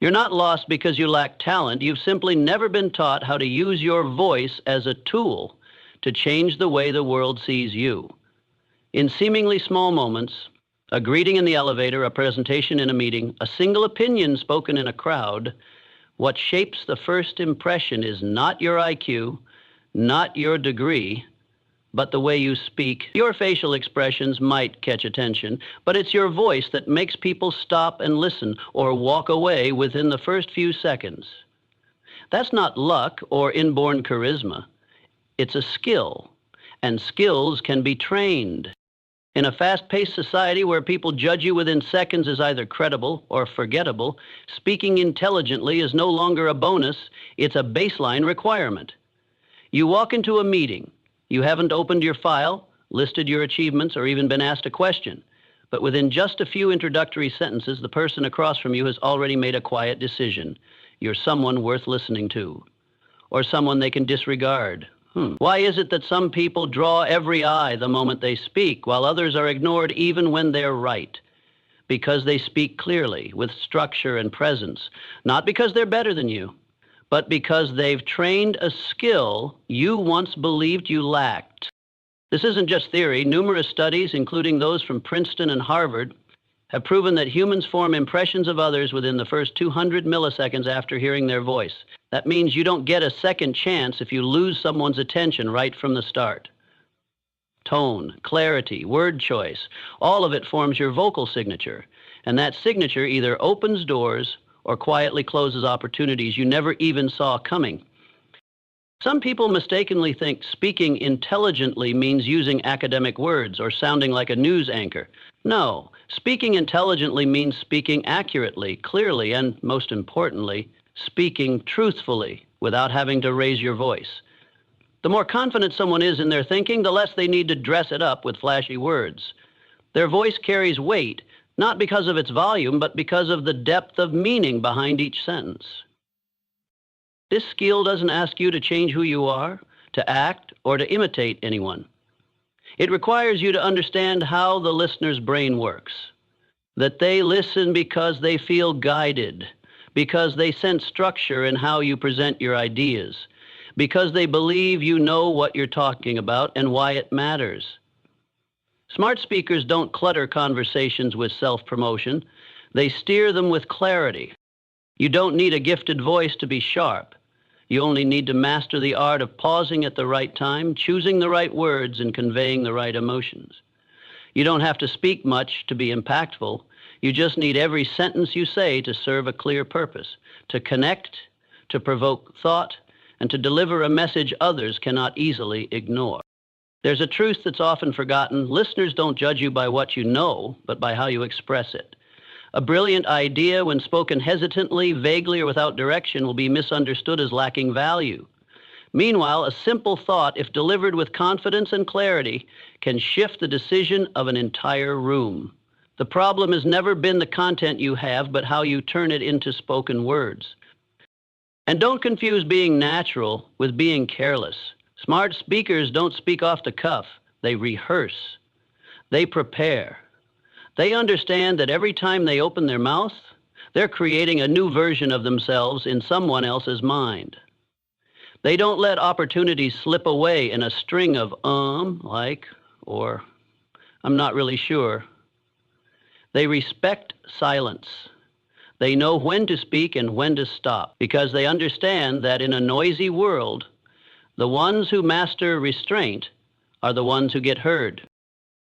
You're not lost because you lack talent. You've simply never been taught how to use your voice as a tool to change the way the world sees you. In seemingly small moments, a greeting in the elevator, a presentation in a meeting, a single opinion spoken in a crowd, what shapes the first impression is not your IQ, not your degree, but the way you speak. Your facial expressions might catch attention, but it's your voice that makes people stop and listen or walk away within the first few seconds. That's not luck or inborn charisma. It's a skill, and skills can be trained. In a fast-paced society where people judge you within seconds as either credible or forgettable, speaking intelligently is no longer a bonus, it's a baseline requirement. You walk into a meeting. You haven't opened your file, listed your achievements, or even been asked a question. But within just a few introductory sentences, the person across from you has already made a quiet decision. You're someone worth listening to, or someone they can disregard. Why is it that some people draw every eye the moment they speak, while others are ignored even when they're right? Because they speak clearly, with structure and presence, not because they're better than you, but because they've trained a skill you once believed you lacked. This isn't just theory. Numerous studies, including those from Princeton and Harvard, have proven that humans form impressions of others within the first 200 milliseconds after hearing their voice. That means you don't get a second chance if you lose someone's attention right from the start. Tone, clarity, word choice, all of it forms your vocal signature, and that signature either opens doors or quietly closes opportunities you never even saw coming. Some people mistakenly think speaking intelligently means using academic words or sounding like a news anchor. No, speaking intelligently means speaking accurately, clearly, and most importantly, speaking truthfully without having to raise your voice. The more confident someone is in their thinking, the less they need to dress it up with flashy words. Their voice carries weight, not because of its volume, but because of the depth of meaning behind each sentence. This skill doesn't ask you to change who you are, to act, or to imitate anyone. It requires you to understand how the listener's brain works, that they listen because they feel guided, because they sense structure in how you present your ideas, because they believe you know what you're talking about and why it matters. Smart speakers don't clutter conversations with self-promotion. They steer them with clarity. You don't need a gifted voice to be sharp. You only need to master the art of pausing at the right time, choosing the right words, and conveying the right emotions. You don't have to speak much to be impactful. You just need every sentence you say to serve a clear purpose, to connect, to provoke thought, and to deliver a message others cannot easily ignore. There's a truth that's often forgotten. Listeners don't judge you by what you know, but by how you express it. A brilliant idea, when spoken hesitantly, vaguely, or without direction, will be misunderstood as lacking value. Meanwhile, a simple thought, if delivered with confidence and clarity, can shift the decision of an entire room. The problem has never been the content you have, but how you turn it into spoken words. And don't confuse being natural with being careless. Smart speakers don't speak off the cuff. They rehearse. They prepare. They understand that every time they open their mouth, they're creating a new version of themselves in someone else's mind. They don't let opportunities slip away in a string of like, or I'm not really sure. They respect silence. They know when to speak and when to stop, because they understand that in a noisy world, the ones who master restraint are the ones who get heard.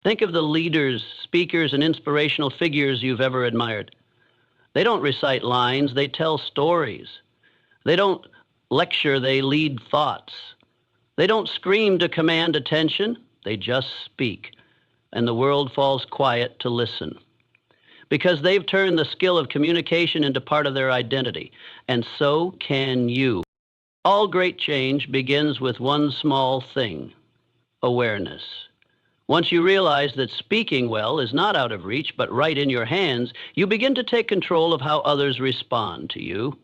Think of the leaders, speakers, and inspirational figures you've ever admired. They don't recite lines, they tell stories. They don't lecture, they lead thoughts. They don't scream to command attention, they just speak, and the world falls quiet to listen. Because they've turned the skill of communication into part of their identity, and so can you. All great change begins with one small thing: awareness. Once you realize that speaking well is not out of reach, but right in your hands, you begin to take control of how others respond to you.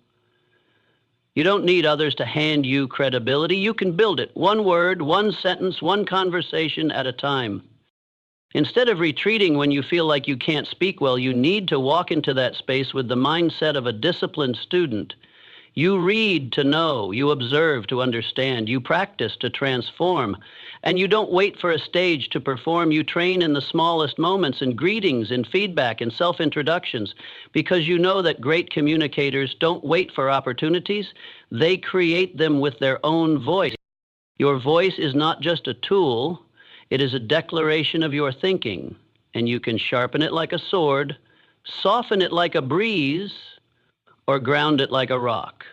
You don't need others to hand you credibility. You can build it, one word, one sentence, one conversation at a time. Instead of retreating when you feel like you can't speak well, you need to walk into that space with the mindset of a disciplined student. You read to know, you observe to understand, you practice to transform, and you don't wait for a stage to perform. You train in the smallest moments, in greetings, in feedback, in self-introductions, because you know that great communicators don't wait for opportunities, they create them with their own voice. Your voice is not just a tool, it is a declaration of your thinking, and you can sharpen it like a sword, soften it like a breeze, or ground it like a rock.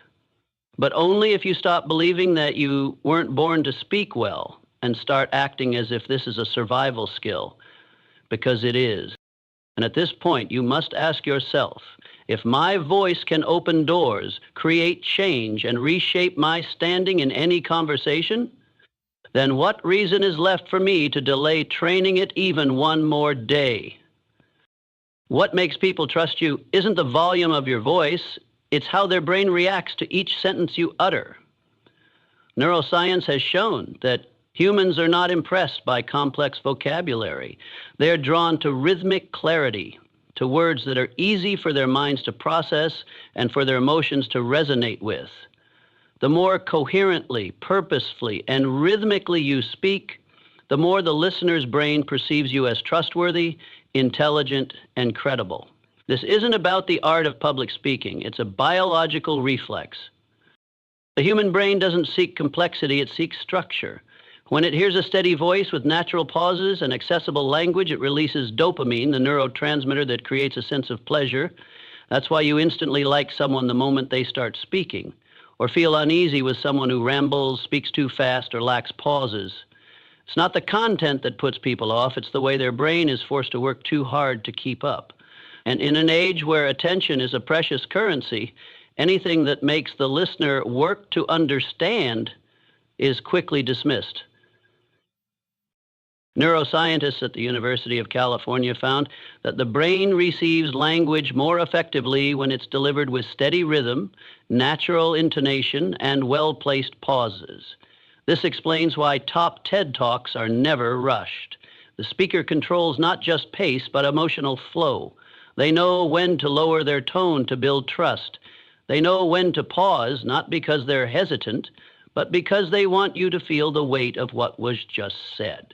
But only if you stop believing that you weren't born to speak well and start acting as if this is a survival skill, because it is. And at this point, you must ask yourself, if my voice can open doors, create change, and reshape my standing in any conversation, then what reason is left for me to delay training it even one more day? What makes people trust you isn't the volume of your voice, it's how their brain reacts to each sentence you utter. Neuroscience has shown that humans are not impressed by complex vocabulary. They're drawn to rhythmic clarity, to words that are easy for their minds to process and for their emotions to resonate with. The more coherently, purposefully, and rhythmically you speak, the more the listener's brain perceives you as trustworthy, intelligent, and credible. This isn't about the art of public speaking. It's a biological reflex. The human brain doesn't seek complexity, it seeks structure. When it hears a steady voice with natural pauses and accessible language, it releases dopamine, the neurotransmitter that creates a sense of pleasure. That's why you instantly like someone the moment they start speaking, or feel uneasy with someone who rambles, speaks too fast, or lacks pauses. It's not the content that puts people off, it's the way their brain is forced to work too hard to keep up. And in an age where attention is a precious currency, anything that makes the listener work to understand is quickly dismissed. Neuroscientists at the University of California found that the brain receives language more effectively when it's delivered with steady rhythm, natural intonation, and well-placed pauses. This explains why top TED Talks are never rushed. The speaker controls not just pace, but emotional flow. They know when to lower their tone to build trust. They know when to pause, not because they're hesitant, but because they want you to feel the weight of what was just said.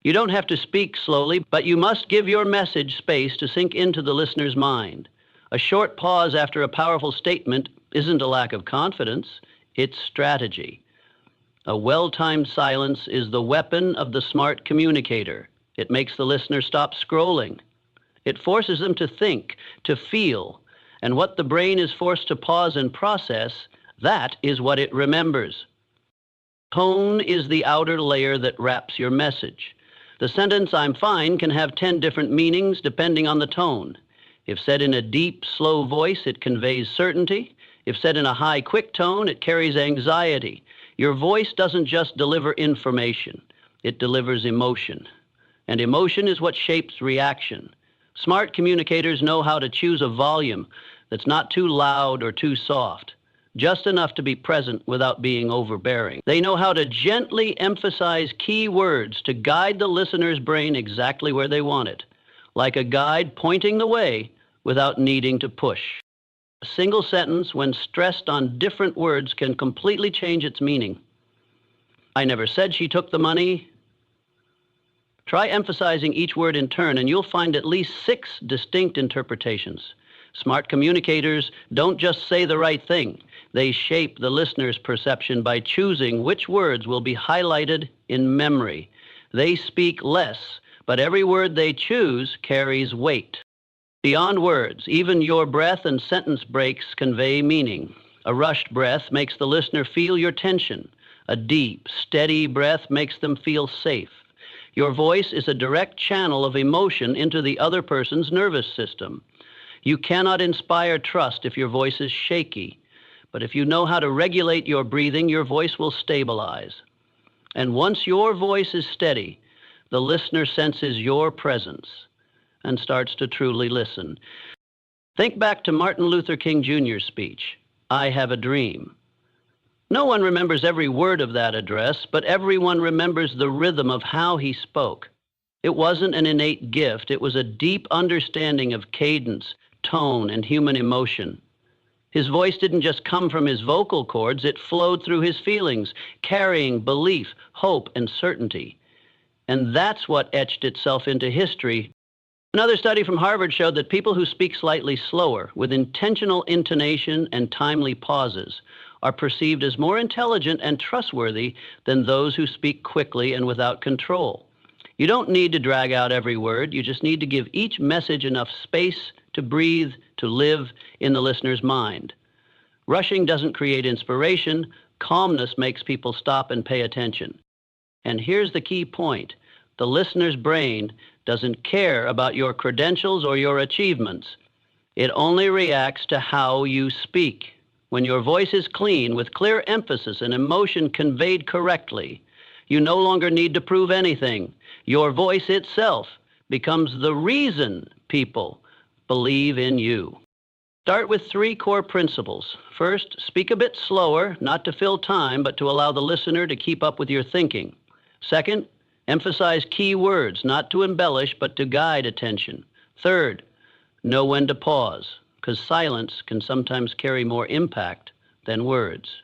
You don't have to speak slowly, but you must give your message space to sink into the listener's mind. A short pause after a powerful statement isn't a lack of confidence, it's strategy. A well-timed silence is the weapon of the smart communicator. It makes the listener stop scrolling. It forces them to think, to feel, and what the brain is forced to pause and process, that is what it remembers. Tone is the outer layer that wraps your message. The sentence, "I'm fine," can have 10 different meanings depending on the tone. If said in a deep, slow voice, it conveys certainty. If said in a high, quick tone, it carries anxiety. Your voice doesn't just deliver information, it delivers emotion. And emotion is what shapes reaction. Smart communicators know how to choose a volume that's not too loud or too soft, just enough to be present without being overbearing. They know how to gently emphasize key words to guide the listener's brain exactly where they want it, like a guide pointing the way without needing to push. A single sentence, when stressed on different words, can completely change its meaning. "I never said she took the money." Try emphasizing each word in turn, and you'll find at least 6 distinct interpretations. Smart communicators don't just say the right thing. They shape the listener's perception by choosing which words will be highlighted in memory. They speak less, but every word they choose carries weight. Beyond words, even your breath and sentence breaks convey meaning. A rushed breath makes the listener feel your tension. A deep, steady breath makes them feel safe. Your voice is a direct channel of emotion into the other person's nervous system. You cannot inspire trust if your voice is shaky, but if you know how to regulate your breathing, your voice will stabilize. And once your voice is steady, the listener senses your presence and starts to truly listen. Think back to Martin Luther King Jr.'s speech, "I have a dream." No one remembers every word of that address, but everyone remembers the rhythm of how he spoke. It wasn't an innate gift. It was a deep understanding of cadence, tone, and human emotion. His voice didn't just come from his vocal cords, it flowed through his feelings, carrying belief, hope, and certainty. And that's what etched itself into history. Another study from Harvard showed that people who speak slightly slower, with intentional intonation and timely pauses, are perceived as more intelligent and trustworthy than those who speak quickly and without control. You don't need to drag out every word. You just need to give each message enough space to breathe, to live in the listener's mind. Rushing doesn't create inspiration. Calmness makes people stop and pay attention. And here's the key point. The listener's brain doesn't care about your credentials or your achievements. It only reacts to how you speak. When your voice is clean, with clear emphasis and emotion conveyed correctly, you no longer need to prove anything. Your voice itself becomes the reason people believe in you. Start with 3 core principles. First, speak a bit slower, not to fill time, but to allow the listener to keep up with your thinking. Second, emphasize key words, not to embellish, but to guide attention. Third, know when to pause, because silence can sometimes carry more impact than words.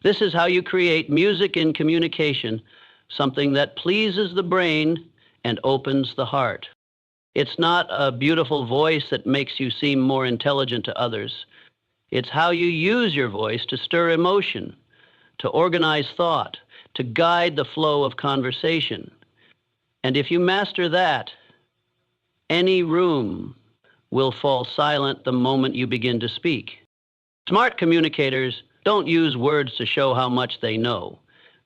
This is how you create music in communication, something that pleases the brain and opens the heart. It's not a beautiful voice that makes you seem more intelligent to others. It's how you use your voice to stir emotion, to organize thought, to guide the flow of conversation. And if you master that, any room will fall silent the moment you begin to speak. Smart communicators don't use words to show how much they know.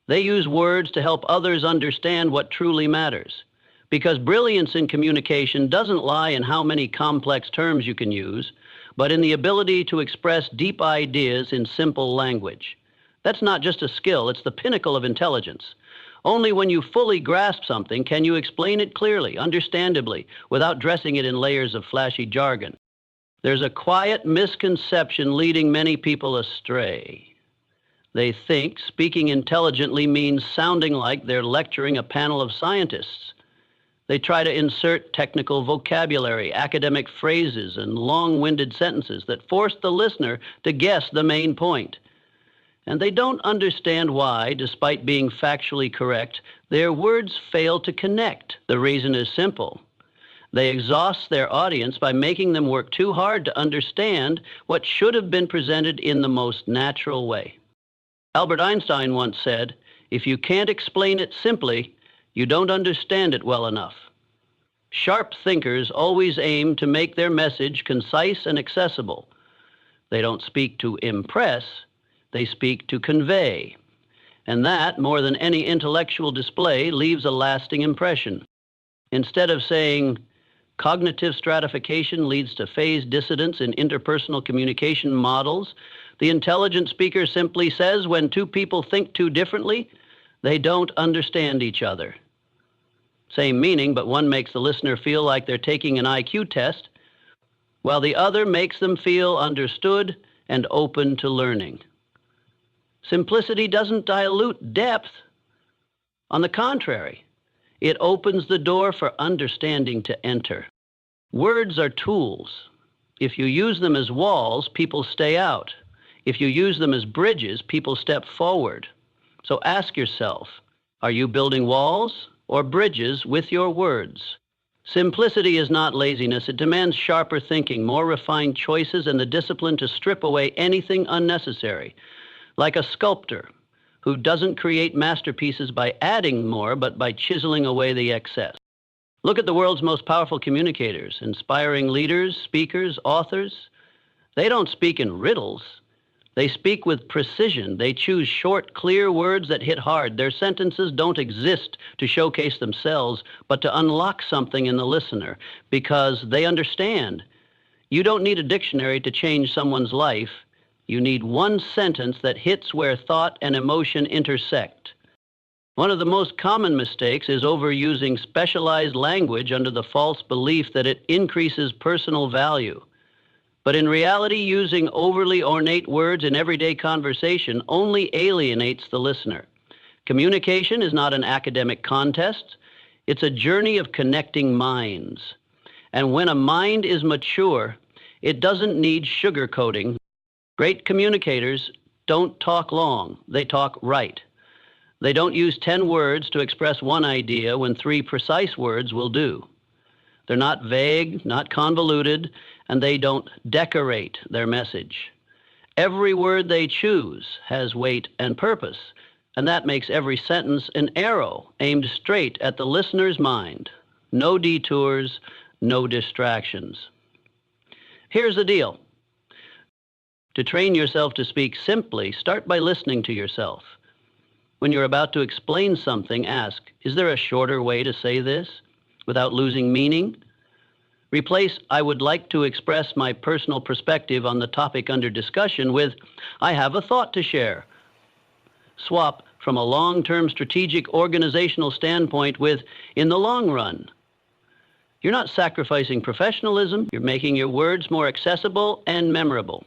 They use words to help others understand what truly matters. Because brilliance in communication doesn't lie in how many complex terms you can use, but in the ability to express deep ideas in simple language. That's not just a skill, it's the pinnacle of intelligence. Only when you fully grasp something can you explain it clearly, understandably, without dressing it in layers of flashy jargon. There's a quiet misconception leading many people astray. They think speaking intelligently means sounding like they're lecturing a panel of scientists. They try to insert technical vocabulary, academic phrases, and long-winded sentences that force the listener to guess the main point. And they don't understand why, despite being factually correct, their words fail to connect. The reason is simple. They exhaust their audience by making them work too hard to understand what should have been presented in the most natural way. Albert Einstein once said, "If you can't explain it simply, you don't understand it well enough." Sharp thinkers always aim to make their message concise and accessible. They don't speak to impress, they speak to convey. And that, more than any intellectual display, leaves a lasting impression. Instead of saying, cognitive stratification leads to phase dissidence in interpersonal communication models, the intelligent speaker simply says when two people think too differently, they don't understand each other. Same meaning, but one makes the listener feel like they're taking an IQ test, while the other makes them feel understood and open to learning. Simplicity doesn't dilute depth. On the contrary, it opens the door for understanding to enter. Words are tools. If you use them as walls, people stay out. If you use them as bridges, people step forward. So ask yourself, are you building walls or bridges with your words? Simplicity is not laziness. It demands sharper thinking, more refined choices, and the discipline to strip away anything unnecessary. Like a sculptor who doesn't create masterpieces by adding more, but by chiseling away the excess. Look at the world's most powerful communicators, inspiring leaders, speakers, authors. They don't speak in riddles. They speak with precision. They choose short, clear words that hit hard. Their sentences don't exist to showcase themselves, but to unlock something in the listener, because they understand. You don't need a dictionary to change someone's life. You need one sentence that hits where thought and emotion intersect. One of the most common mistakes is overusing specialized language under the false belief that it increases personal value. But in reality, using overly ornate words in everyday conversation only alienates the listener. Communication is not an academic contest. It's a journey of connecting minds. And when a mind is mature, it doesn't need sugarcoating. Great communicators don't talk long, they talk right. They don't use 10 words to express one idea when 3 precise words will do. They're not vague, not convoluted, and they don't decorate their message. Every word they choose has weight and purpose, and that makes every sentence an arrow aimed straight at the listener's mind. No detours, no distractions. Here's the deal. To train yourself to speak simply, start by listening to yourself. When you're about to explain something, ask, is there a shorter way to say this without losing meaning? Replace, I would like to express my personal perspective on the topic under discussion with, I have a thought to share. Swap from a long-term strategic organizational standpoint with, in the long run. You're not sacrificing professionalism, you're making your words more accessible and memorable.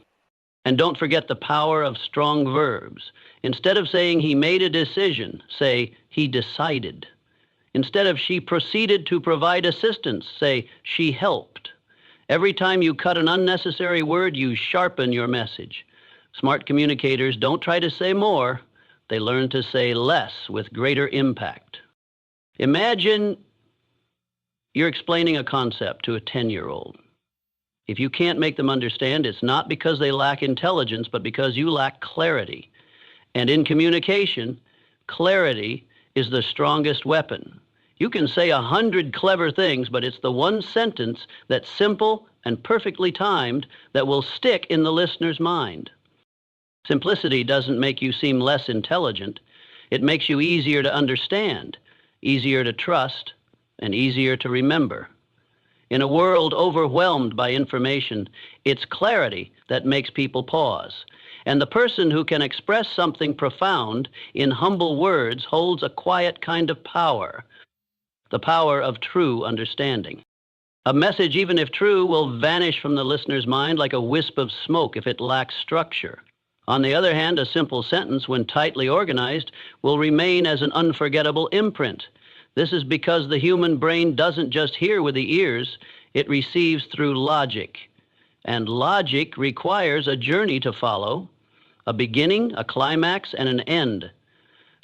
And don't forget the power of strong verbs. Instead of saying he made a decision, say he decided. Instead of she proceeded to provide assistance, say she helped. Every time you cut an unnecessary word, you sharpen your message. Smart communicators don't try to say more, they learn to say less with greater impact. Imagine you're explaining a concept to a 10-year-old. If you can't make them understand, it's not because they lack intelligence, but because you lack clarity. And in communication, clarity is the strongest weapon. You can say 100 clever things, but it's the one sentence that's simple and perfectly timed that will stick in the listener's mind. Simplicity doesn't make you seem less intelligent. It makes you easier to understand, easier to trust, and easier to remember. In a world overwhelmed by information, it's clarity that makes people pause. And the person who can express something profound in humble words holds a quiet kind of power, the power of true understanding. A message, even if true, will vanish from the listener's mind like a wisp of smoke if it lacks structure. On the other hand, a simple sentence, when tightly organized, will remain as an unforgettable imprint. This is because the human brain doesn't just hear with the ears, it receives through logic. And logic requires a journey to follow, a beginning, a climax, and an end.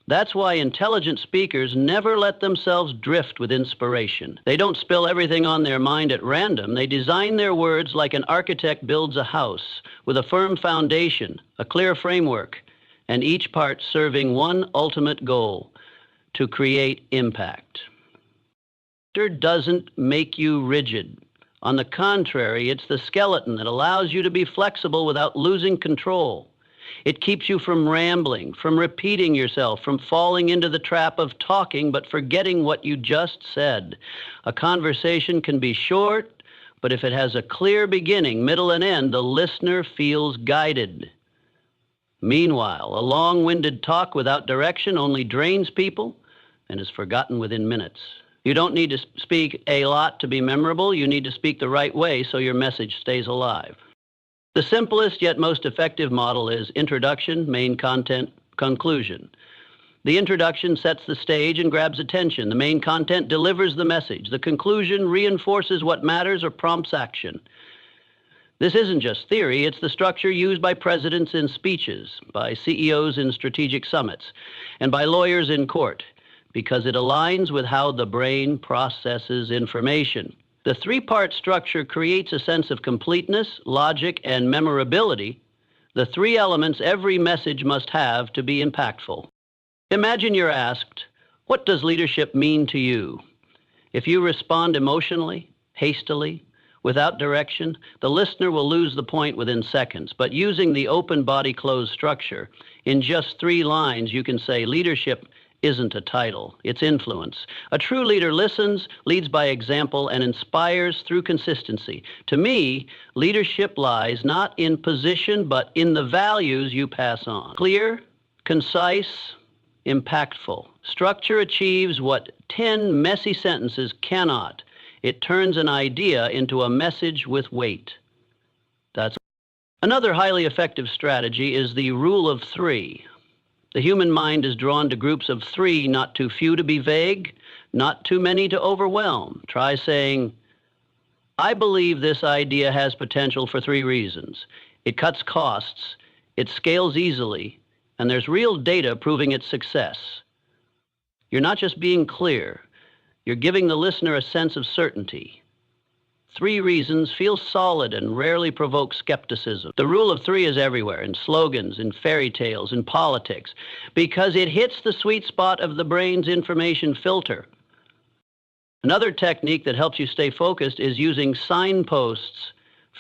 That's why intelligent speakers never let themselves drift with inspiration. They don't spill everything on their mind at random. They design their words like an architect builds a house, with a firm foundation, a clear framework, and each part serving one ultimate goal: to create impact. It doesn't make you rigid. On the contrary, it's the skeleton that allows you to be flexible without losing control. It keeps you from rambling, from repeating yourself, from falling into the trap of talking but forgetting what you just said. A conversation can be short, but if it has a clear beginning, middle, and end, the listener feels guided. Meanwhile, a long-winded talk without direction only drains people and is forgotten within minutes. You don't need to speak a lot to be memorable. You need to speak the right way so your message stays alive. The simplest yet most effective model is introduction, main content, conclusion. The introduction sets the stage and grabs attention. The main content delivers the message. The conclusion reinforces what matters or prompts action. This isn't just theory, it's the structure used by presidents in speeches, by CEOs in strategic summits, and by lawyers in court, because it aligns with how the brain processes information. The 3-part structure creates a sense of completeness, logic, and memorability, the 3 elements every message must have to be impactful. Imagine you're asked, what does leadership mean to you? If you respond emotionally, hastily, without direction, the listener will lose the point within seconds. But using the open body closed structure, in just 3 lines, you can say leadership isn't a title, it's influence. A true leader listens, leads by example, and inspires through consistency. To me, leadership lies not in position, but in the values you pass on. Clear, concise, impactful. Structure achieves what 10 messy sentences cannot. It turns an idea into a message with weight. That's another highly effective strategy is the rule of 3. The human mind is drawn to groups of three, not too few to be vague, not too many to overwhelm. Try saying, I believe this idea has potential for 3 reasons. It cuts costs, it scales easily, and there's real data proving its success. You're not just being clear, you're giving the listener a sense of certainty. 3 reasons feel solid and rarely provoke skepticism. The rule of 3 is everywhere, in slogans, in fairy tales, in politics, because it hits the sweet spot of the brain's information filter. Another technique that helps you stay focused is using signposts,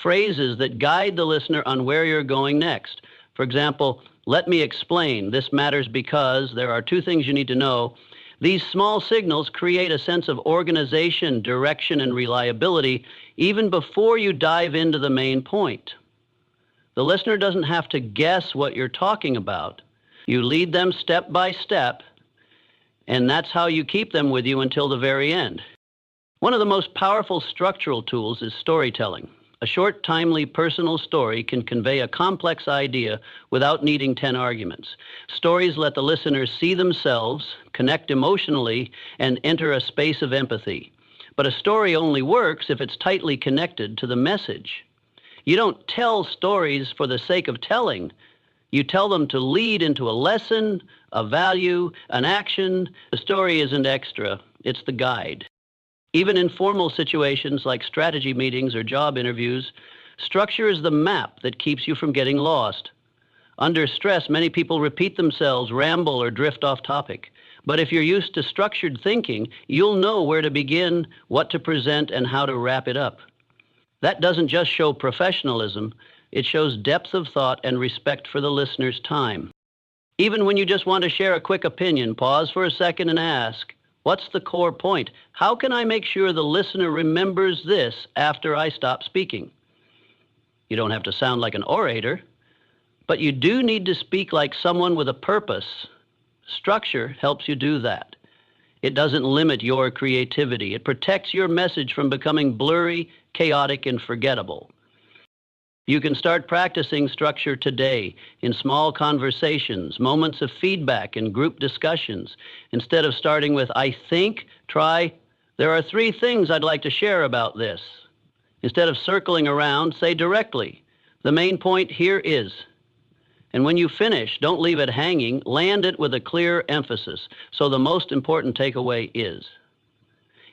phrases that guide the listener on where you're going next. For example, let me explain. This matters because there are 2 things you need to know. These small signals create a sense of organization, direction, and reliability even before you dive into the main point. The listener doesn't have to guess what you're talking about. You lead them step by step, and that's how you keep them with you until the very end. One of the most powerful structural tools is storytelling. A short, timely, personal story can convey a complex idea without needing 10 arguments. Stories let the listener see themselves, connect emotionally, and enter a space of empathy. But a story only works if it's tightly connected to the message. You don't tell stories for the sake of telling. You tell them to lead into a lesson, a value, an action. The story isn't extra, it's the guide. Even in formal situations like strategy meetings or job interviews, structure is the map that keeps you from getting lost. Under stress, many people repeat themselves, ramble, or drift off topic. But if you're used to structured thinking, you'll know where to begin, what to present, and how to wrap it up. That doesn't just show professionalism, it shows depth of thought and respect for the listener's time. Even when you just want to share a quick opinion, pause for a second and ask, what's the core point? How can I make sure the listener remembers this after I stop speaking? You don't have to sound like an orator, but you do need to speak like someone with a purpose. Structure helps you do that. It doesn't limit your creativity. It protects your message from becoming blurry, chaotic, and forgettable. You can start practicing structure today in small conversations, moments of feedback, and group discussions. Instead of starting with, I think, try, there are 3 things I'd like to share about this. Instead of circling around, say directly, the main point here is. And when you finish, don't leave it hanging, land it with a clear emphasis. So the most important takeaway is.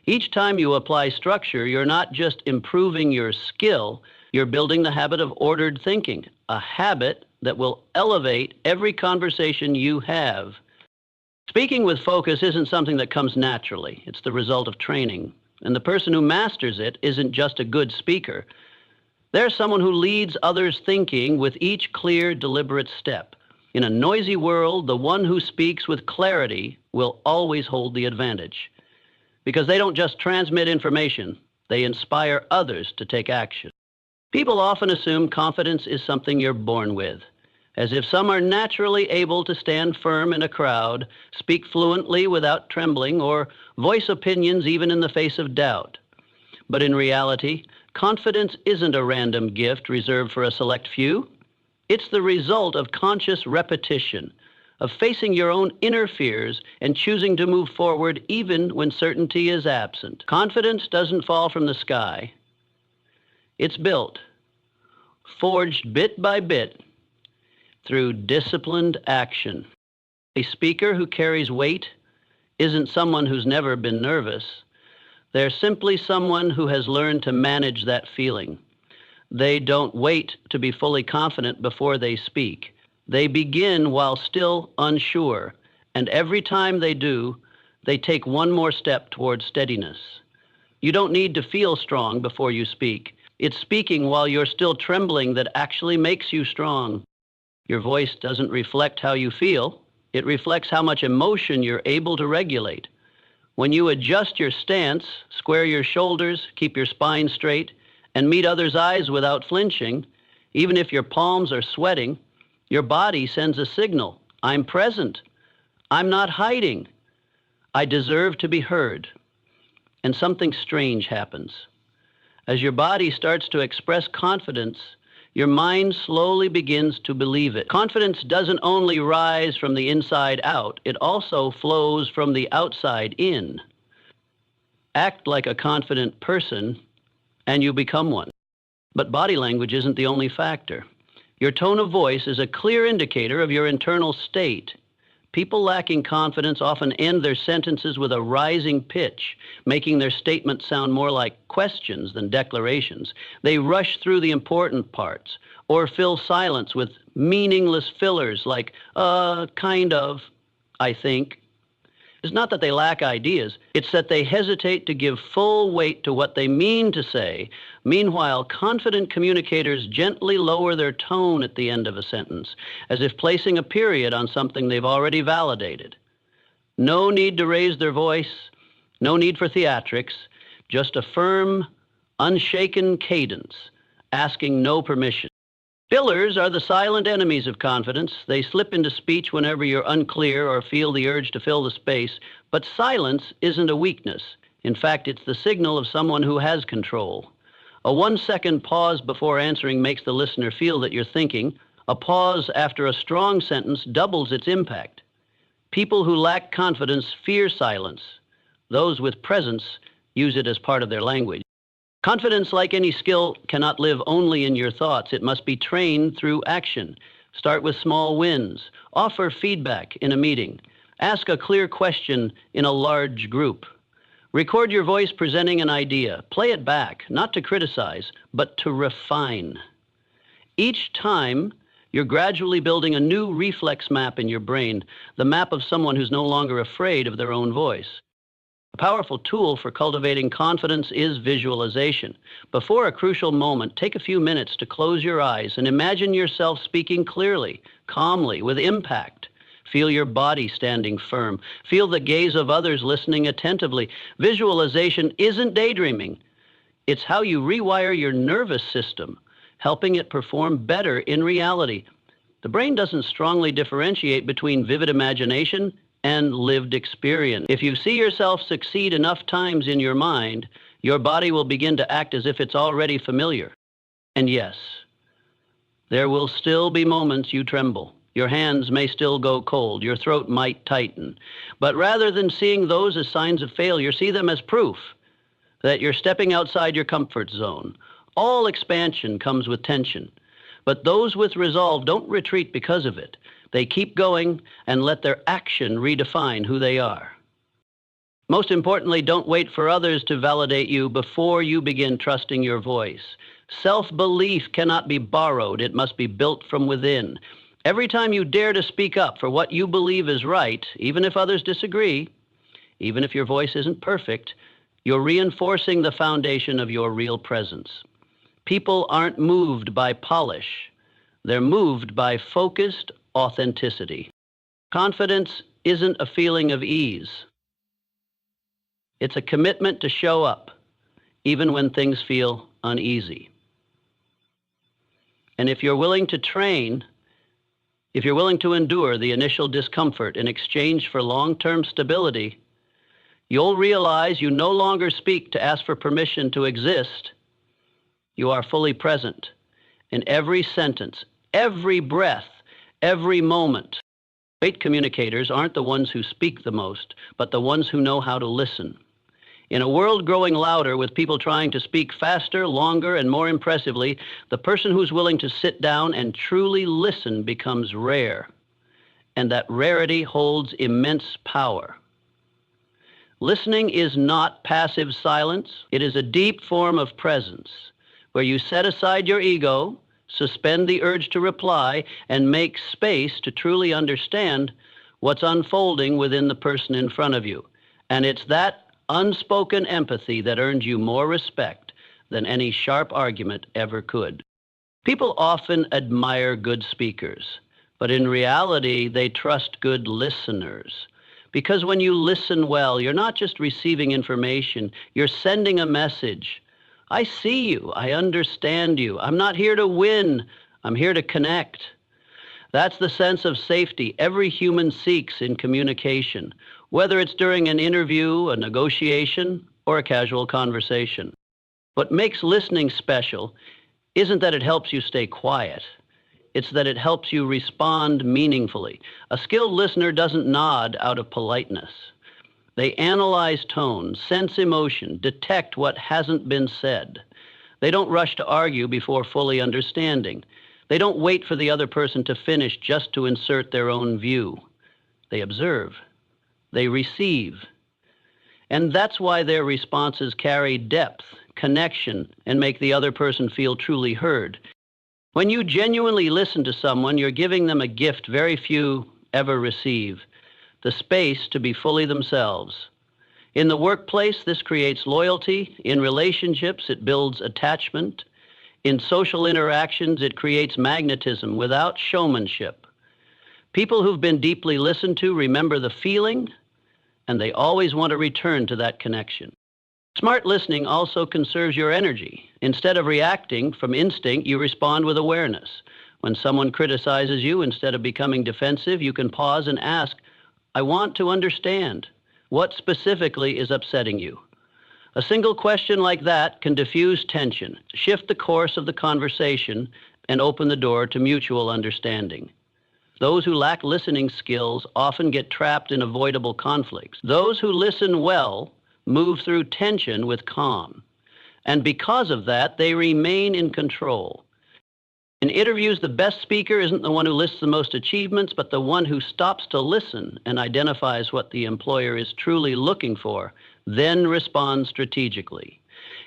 Each time you apply structure, you're not just improving your skill, you're building the habit of ordered thinking, a habit that will elevate every conversation you have. Speaking with focus isn't something that comes naturally. It's the result of training. And the person who masters it isn't just a good speaker. They're someone who leads others' thinking with each clear, deliberate step. In a noisy world, the one who speaks with clarity will always hold the advantage. Because they don't just transmit information, they inspire others to take action. People often assume confidence is something you're born with, as if some are naturally able to stand firm in a crowd, speak fluently without trembling, or voice opinions even in the face of doubt. But in reality, confidence isn't a random gift reserved for a select few. It's the result of conscious repetition, of facing your own inner fears and choosing to move forward even when certainty is absent. Confidence doesn't fall from the sky. It's built, forged bit by bit through disciplined action. A speaker who carries weight isn't someone who's never been nervous. They're simply someone who has learned to manage that feeling. They don't wait to be fully confident before they speak. They begin while still unsure, and every time they do, they take one more step towards steadiness. You don't need to feel strong before you speak. It's speaking while you're still trembling that actually makes you strong. Your voice doesn't reflect how you feel. It reflects how much emotion you're able to regulate. When you adjust your stance, square your shoulders, keep your spine straight, and meet others' eyes without flinching, even if your palms are sweating, your body sends a signal. I'm present. I'm not hiding. I deserve to be heard. And something strange happens. As your body starts to express confidence, your mind slowly begins to believe it. Confidence doesn't only rise from the inside out, it also flows from the outside in. Act like a confident person, and you become one. But body language isn't the only factor. Your tone of voice is a clear indicator of your internal state. People lacking confidence often end their sentences with a rising pitch, making their statements sound more like questions than declarations. They rush through the important parts, or fill silence with meaningless fillers like, kind of, I think. It's not that they lack ideas, it's that they hesitate to give full weight to what they mean to say. Meanwhile, confident communicators gently lower their tone at the end of a sentence, as if placing a period on something they've already validated. No need to raise their voice, no need for theatrics, just a firm, unshaken cadence, asking no permission. Fillers are the silent enemies of confidence. They slip into speech whenever you're unclear or feel the urge to fill the space. But silence isn't a weakness. In fact, it's the signal of someone who has control. A 1-second pause before answering makes the listener feel that you're thinking. A pause after a strong sentence doubles its impact. People who lack confidence fear silence. Those with presence use it as part of their language. Confidence, like any skill, cannot live only in your thoughts. It must be trained through action. Start with small wins. Offer feedback in a meeting. Ask a clear question in a large group. Record your voice presenting an idea. Play it back, not to criticize, but to refine. Each time, you're gradually building a new reflex map in your brain, the map of someone who's no longer afraid of their own voice. A powerful tool for cultivating confidence is visualization. Before a crucial moment, take a few minutes to close your eyes and imagine yourself speaking clearly, calmly, with impact. Feel your body standing firm. Feel the gaze of others listening attentively. Visualization isn't daydreaming. It's how you rewire your nervous system, helping it perform better in reality. The brain doesn't strongly differentiate between vivid imagination and lived experience. If you see yourself succeed enough times in your mind, your body will begin to act as if it's already familiar. And yes, there will still be moments you tremble. Your hands may still go cold. Your throat might tighten. But rather than seeing those as signs of failure, see them as proof that you're stepping outside your comfort zone. All expansion comes with tension, but those with resolve don't retreat because of it. They keep going and let their action redefine who they are. Most importantly, don't wait for others to validate you before you begin trusting your voice. Self-belief cannot be borrowed. It must be built from within. Every time you dare to speak up for what you believe is right, even if others disagree, even if your voice isn't perfect, you're reinforcing the foundation of your real presence. People aren't moved by polish. They're moved by focused authenticity. Confidence isn't a feeling of ease. It's a commitment to show up, even when things feel uneasy. And if you're willing to train, if you're willing to endure the initial discomfort in exchange for long-term stability, you'll realize you no longer speak to ask for permission to exist. You are fully present in every sentence, every breath, every moment. Great communicators aren't the ones who speak the most, but the ones who know how to listen. In a world growing louder with people trying to speak faster, longer, and more impressively, the person who's willing to sit down and truly listen becomes rare. And that rarity holds immense power. Listening is not passive silence. It is a deep form of presence, where you set aside your ego, suspend the urge to reply, and make space to truly understand what's unfolding within the person in front of you. And it's that unspoken empathy that earns you more respect than any sharp argument ever could. People often admire good speakers, but in reality, they trust good listeners. Because when you listen well, you're not just receiving information, you're sending a message. I see you. I understand you. I'm not here to win. I'm here to connect. That's the sense of safety every human seeks in communication, whether it's during an interview, a negotiation, or a casual conversation. What makes listening special isn't that it helps you stay quiet. It's that it helps you respond meaningfully. A skilled listener doesn't nod out of politeness. They analyze tone, sense emotion, detect what hasn't been said. They don't rush to argue before fully understanding. They don't wait for the other person to finish just to insert their own view. They observe. They receive. And that's why their responses carry depth, connection, and make the other person feel truly heard. When you genuinely listen to someone, you're giving them a gift very few ever receive, the space to be fully themselves. In the workplace, this creates loyalty. In relationships, it builds attachment. In social interactions, it creates magnetism without showmanship. People who've been deeply listened to remember the feeling, and they always want to return to that connection. Smart listening also conserves your energy. Instead of reacting from instinct, you respond with awareness. When someone criticizes you, instead of becoming defensive, you can pause and ask, I want to understand. What specifically is upsetting you? A single question like that can diffuse tension, shift the course of the conversation, and open the door to mutual understanding. Those who lack listening skills often get trapped in avoidable conflicts. Those who listen well move through tension with calm. And because of that, they remain in control. In interviews, the best speaker isn't the one who lists the most achievements, but the one who stops to listen and identifies what the employer is truly looking for, then responds strategically.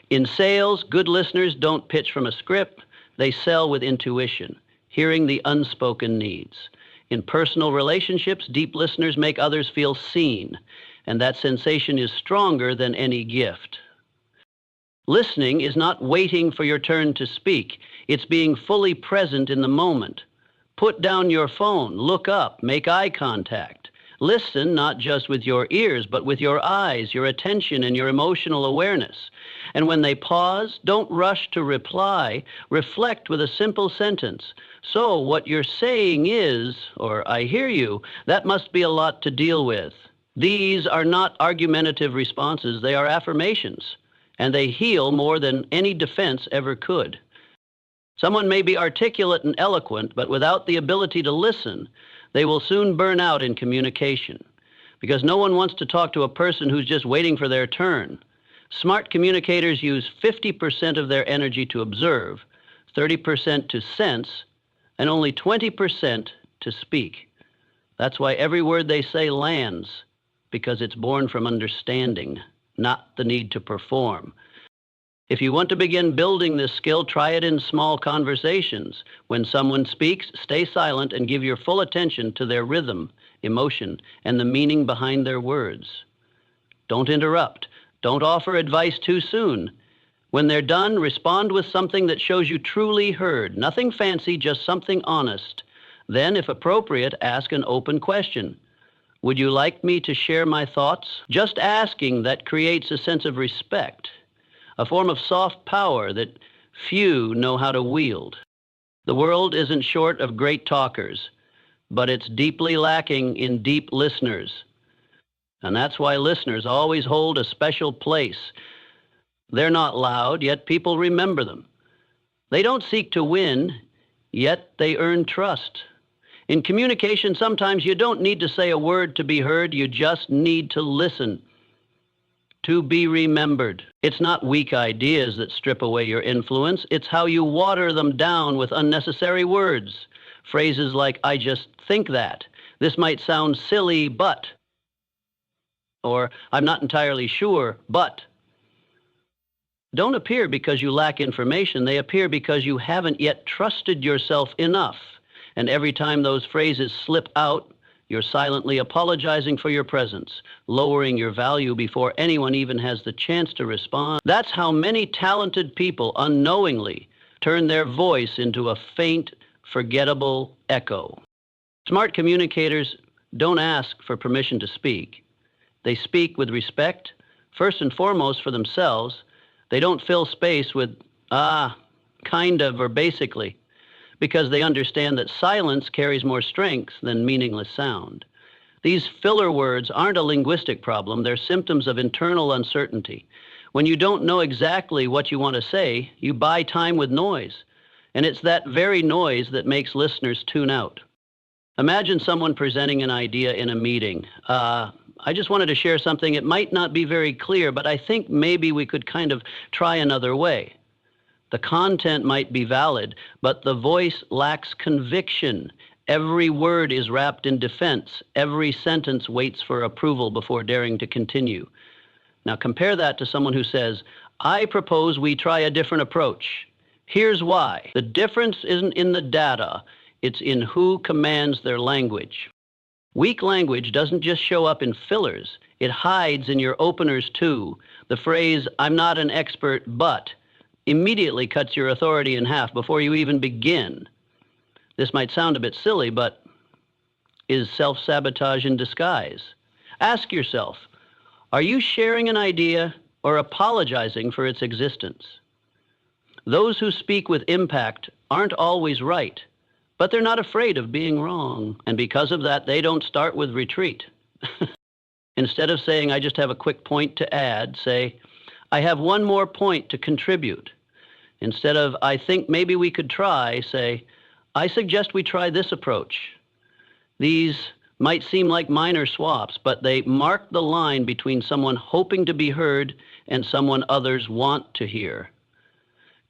In sales, good listeners don't pitch from a script, they sell with intuition, hearing the unspoken needs. In personal relationships, deep listeners make others feel seen, and that sensation is stronger than any gift. Listening is not waiting for your turn to speak. It's being fully present in the moment. Put down your phone, look up, make eye contact. Listen not just with your ears, but with your eyes, your attention, and your emotional awareness. And when they pause, don't rush to reply. Reflect with a simple sentence. So what you're saying is, or I hear you, that must be a lot to deal with. These are not argumentative responses, they are affirmations, and they heal more than any defense ever could. Someone may be articulate and eloquent, but without the ability to listen, they will soon burn out in communication, because no one wants to talk to a person who's just waiting for their turn. Smart communicators use 50% of their energy to observe, 30% to sense, and only 20% to speak. That's why every word they say lands, because it's born from understanding, not the need to perform. If you want to begin building this skill, try it in small conversations. When someone speaks, stay silent and give your full attention to their rhythm, emotion, and the meaning behind their words. Don't interrupt. Don't offer advice too soon. When they're done, respond with something that shows you truly heard. Nothing fancy, just something honest. Then, if appropriate, ask an open question. Would you like me to share my thoughts? Just asking that creates a sense of respect, a form of soft power that few know how to wield. The world isn't short of great talkers, but it's deeply lacking in deep listeners. And that's why listeners always hold a special place. They're not loud, yet people remember them. They don't seek to win, yet they earn trust. In communication, sometimes you don't need to say a word to be heard, you just need to listen, to be remembered. It's not weak ideas that strip away your influence, it's how you water them down with unnecessary words. Phrases like, I just think that. This might sound silly, but. Or, I'm not entirely sure, but. Don't appear because you lack information, they appear because you haven't yet trusted yourself enough. And every time those phrases slip out, you're silently apologizing for your presence, lowering your value before anyone even has the chance to respond. That's how many talented people unknowingly turn their voice into a faint, forgettable echo. Smart communicators don't ask for permission to speak. They speak with respect, first and foremost for themselves. They don't fill space with, kind of, or basically, because they understand that silence carries more strength than meaningless sound. These filler words aren't a linguistic problem, they're symptoms of internal uncertainty. When you don't know exactly what you want to say, you buy time with noise. And it's that very noise that makes listeners tune out. Imagine someone presenting an idea in a meeting. I just wanted to share something. It might not be very clear, but I think maybe we could kind of try another way. The content might be valid, but the voice lacks conviction. Every word is wrapped in defense. Every sentence waits for approval before daring to continue. Now compare that to someone who says, I propose we try a different approach. Here's why. The difference isn't in the data, it's in who commands their language. Weak language doesn't just show up in fillers, it hides in your openers too. The phrase, I'm not an expert, but, immediately cuts your authority in half before you even begin. This might sound a bit silly, but is self-sabotage in disguise. Ask yourself, are you sharing an idea or apologizing for its existence? Those who speak with impact aren't always right, but they're not afraid of being wrong. And because of that, they don't start with retreat. Instead of saying, I just have a quick point to add, say, I have one more point to contribute. Instead of, I think maybe we could try, say, I suggest we try this approach. These might seem like minor swaps, but they mark the line between someone hoping to be heard and someone others want to hear.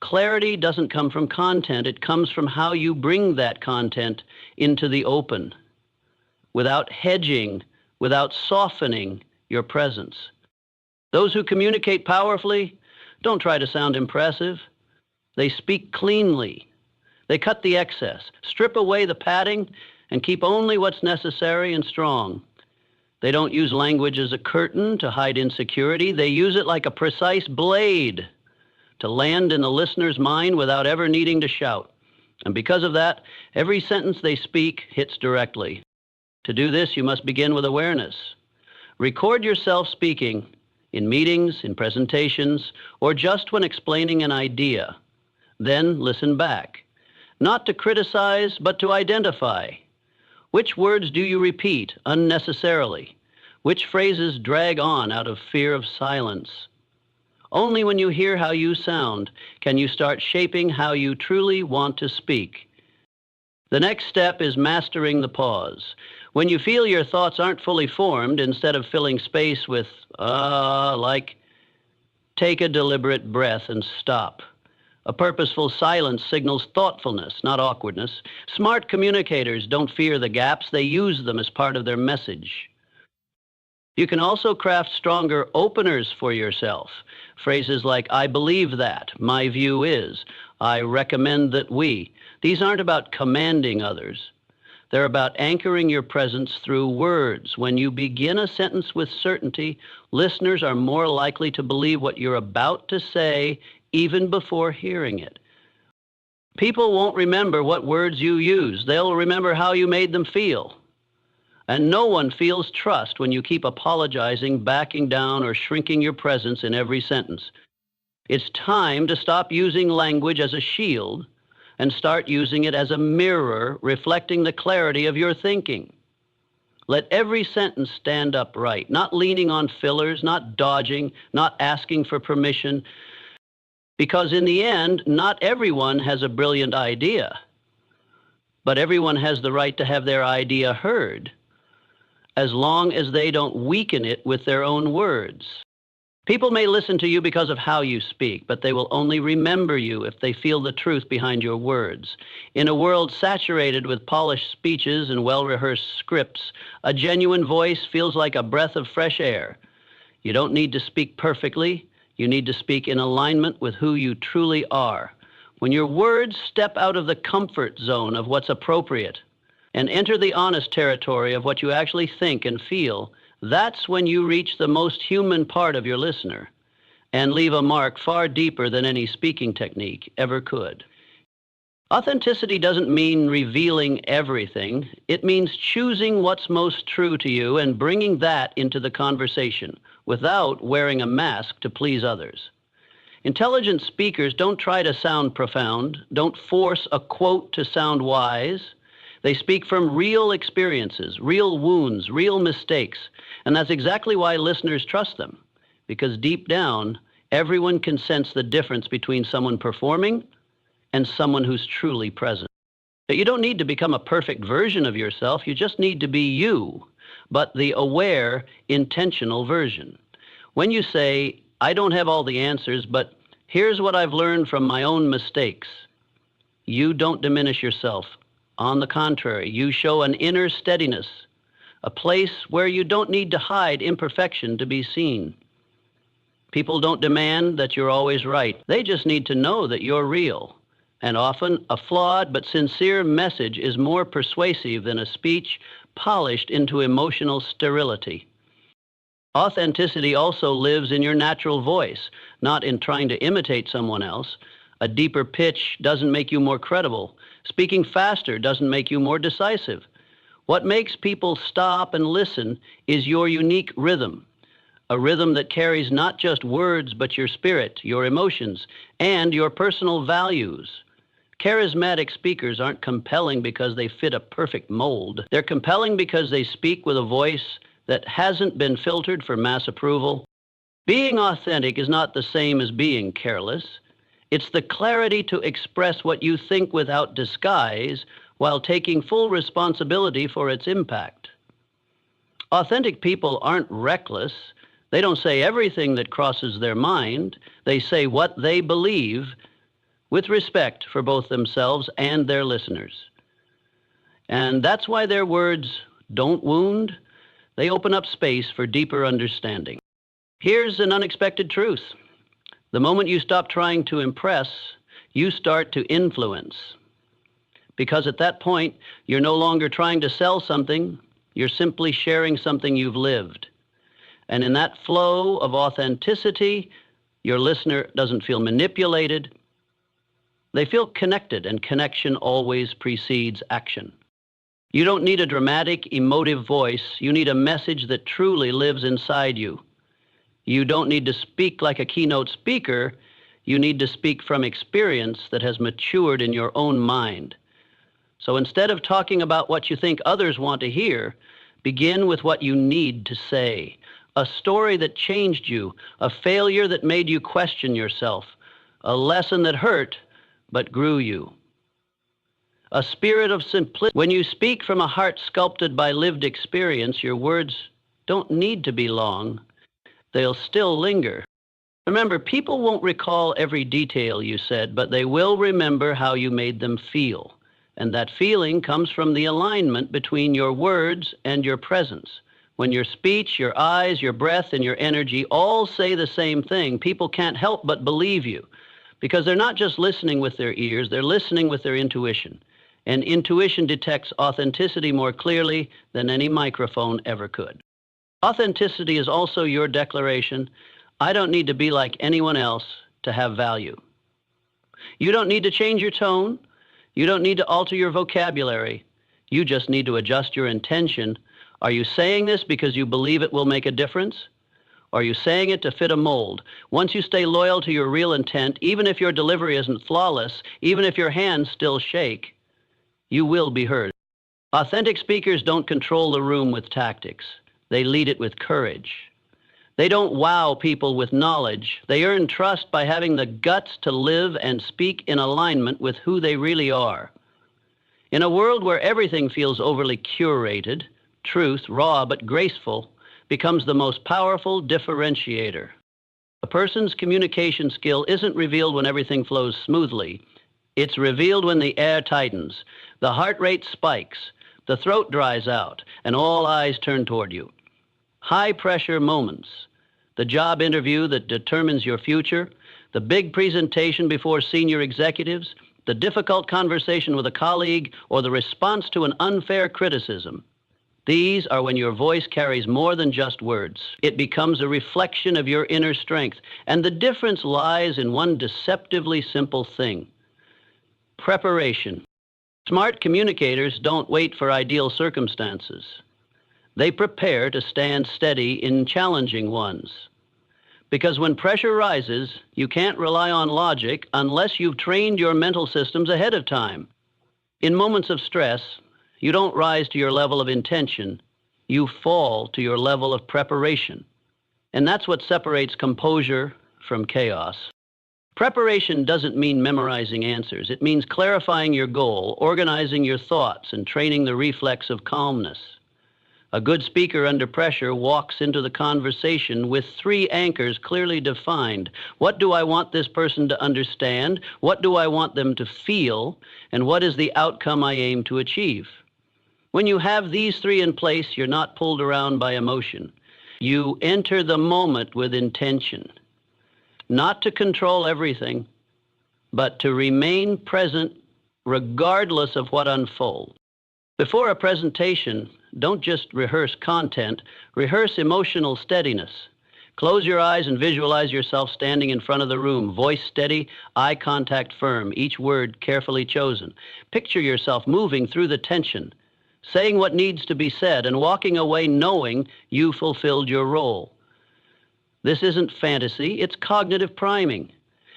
Clarity doesn't come from content, it comes from how you bring that content into the open, without hedging, without softening your presence. Those who communicate powerfully don't try to sound impressive. They speak cleanly. They cut the excess, strip away the padding, and keep only what's necessary and strong. They don't use language as a curtain to hide insecurity. They use it like a precise blade to land in the listener's mind without ever needing to shout. And because of that, every sentence they speak hits directly. To do this, you must begin with awareness. Record yourself speaking in meetings, in presentations, or just when explaining an idea. Then listen back. Not to criticize, but to identify. Which words do you repeat unnecessarily? Which phrases drag on out of fear of silence? Only when you hear how you sound can you start shaping how you truly want to speak. The next step is mastering the pause. When you feel your thoughts aren't fully formed, instead of filling space with, take a deliberate breath and stop. A purposeful silence signals thoughtfulness, not awkwardness. Smart communicators don't fear the gaps, they use them as part of their message. You can also craft stronger openers for yourself. Phrases like, I believe that, my view is, I recommend that we. These aren't about commanding others. They're about anchoring your presence through words. When you begin a sentence with certainty, listeners are more likely to believe what you're about to say even before hearing it. People won't remember what words you use. They'll remember how you made them feel. And no one feels trust when you keep apologizing, backing down, or shrinking your presence in every sentence. It's time to stop using language as a shield and start using it as a mirror reflecting the clarity of your thinking. Let every sentence stand upright, not leaning on fillers, not dodging, not asking for permission, because in the end, not everyone has a brilliant idea, but everyone has the right to have their idea heard, as long as they don't weaken it with their own words. People may listen to you because of how you speak, but they will only remember you if they feel the truth behind your words. In a world saturated with polished speeches and well-rehearsed scripts, a genuine voice feels like a breath of fresh air. You don't need to speak perfectly. You need to speak in alignment with who you truly are. When your words step out of the comfort zone of what's appropriate and enter the honest territory of what you actually think and feel, that's when you reach the most human part of your listener and leave a mark far deeper than any speaking technique ever could. Authenticity doesn't mean revealing everything. It means choosing what's most true to you and bringing that into the conversation without wearing a mask to please others. Intelligent speakers don't try to sound profound, don't force a quote to sound wise. They speak from real experiences, real wounds, real mistakes, and that's exactly why listeners trust them, because deep down, everyone can sense the difference between someone performing and someone who's truly present. But you don't need to become a perfect version of yourself. You just need to be you, but the aware, intentional version. When you say, I don't have all the answers, but here's what I've learned from my own mistakes, you don't diminish yourself. On the contrary, you show an inner steadiness, a place where you don't need to hide imperfection to be seen. People don't demand that you're always right. They just need to know that you're real. And often, a flawed but sincere message is more persuasive than a speech polished into emotional sterility. Authenticity also lives in your natural voice, not in trying to imitate someone else. A deeper pitch doesn't make you more credible. Speaking faster doesn't make you more decisive. What makes people stop and listen is your unique rhythm, a rhythm that carries not just words, but your spirit, your emotions, and your personal values. Charismatic speakers aren't compelling because they fit a perfect mold. They're compelling because they speak with a voice that hasn't been filtered for mass approval. Being authentic is not the same as being careless. It's the clarity to express what you think without disguise while taking full responsibility for its impact. Authentic people aren't reckless. They don't say everything that crosses their mind. They say what they believe with respect for both themselves and their listeners. And that's why their words don't wound. They open up space for deeper understanding. Here's an unexpected truth. The moment you stop trying to impress, you start to influence. Because at that point, you're no longer trying to sell something, you're simply sharing something you've lived. And in that flow of authenticity, your listener doesn't feel manipulated. They feel connected, and connection always precedes action. You don't need a dramatic, emotive voice. You need a message that truly lives inside you. You don't need to speak like a keynote speaker. You need to speak from experience that has matured in your own mind. So instead of talking about what you think others want to hear, begin with what you need to say. A story that changed you, a failure that made you question yourself, a lesson that hurt but grew you. A spirit of simplicity. When you speak from a heart sculpted by lived experience, your words don't need to be long. They'll still linger. Remember, people won't recall every detail you said, but they will remember how you made them feel. And that feeling comes from the alignment between your words and your presence. When your speech, your eyes, your breath, and your energy all say the same thing, people can't help but believe you. Because they're not just listening with their ears, they're listening with their intuition. And intuition detects authenticity more clearly than any microphone ever could. Authenticity is also your declaration, I don't need to be like anyone else to have value. You don't need to change your tone. You don't need to alter your vocabulary. You just need to adjust your intention. Are you saying this because you believe it will make a difference? Or are you saying it to fit a mold? Once you stay loyal to your real intent, even if your delivery isn't flawless, even if your hands still shake, you will be heard. Authentic speakers don't control the room with tactics. They lead it with courage. They don't wow people with knowledge. They earn trust by having the guts to live and speak in alignment with who they really are. In a world where everything feels overly curated, truth, raw but graceful, becomes the most powerful differentiator. A person's communication skill isn't revealed when everything flows smoothly. It's revealed when the air tightens, the heart rate spikes, the throat dries out, and all eyes turn toward you. High-pressure moments, the job interview that determines your future, the big presentation before senior executives, the difficult conversation with a colleague, or the response to an unfair criticism. These are when your voice carries more than just words. It becomes a reflection of your inner strength, and the difference lies in one deceptively simple thing: preparation. Smart communicators don't wait for ideal circumstances. They prepare to stand steady in challenging ones. Because when pressure rises, you can't rely on logic unless you've trained your mental systems ahead of time. In moments of stress, you don't rise to your level of intention, you fall to your level of preparation. And that's what separates composure from chaos. Preparation doesn't mean memorizing answers. It means clarifying your goal, organizing your thoughts, and training the reflex of calmness. A good speaker under pressure walks into the conversation with 3 anchors clearly defined. What do I want this person to understand? What do I want them to feel? And what is the outcome I aim to achieve? When you have these 3 in place, you're not pulled around by emotion. You enter the moment with intention, not to control everything, but to remain present regardless of what unfolds. Before a presentation, don't just rehearse content, rehearse emotional steadiness. Close your eyes and visualize yourself standing in front of the room, voice steady, eye contact firm, each word carefully chosen. Picture yourself moving through the tension, saying what needs to be said, and walking away knowing you fulfilled your role. This isn't fantasy, it's cognitive priming,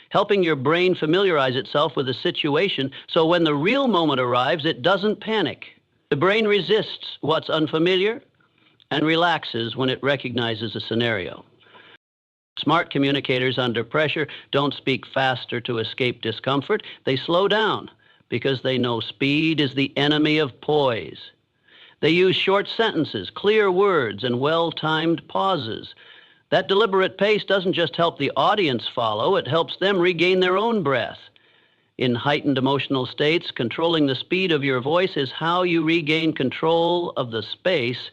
helping your brain familiarize itself with the situation so when the real moment arrives, it doesn't panic. The brain resists what's unfamiliar and relaxes when it recognizes a scenario. Smart communicators under pressure don't speak faster to escape discomfort. They slow down because they know speed is the enemy of poise. They use short sentences, clear words, and well-timed pauses. That deliberate pace doesn't just help the audience follow, it helps them regain their own breath. In heightened emotional states, controlling the speed of your voice is how you regain control of the space.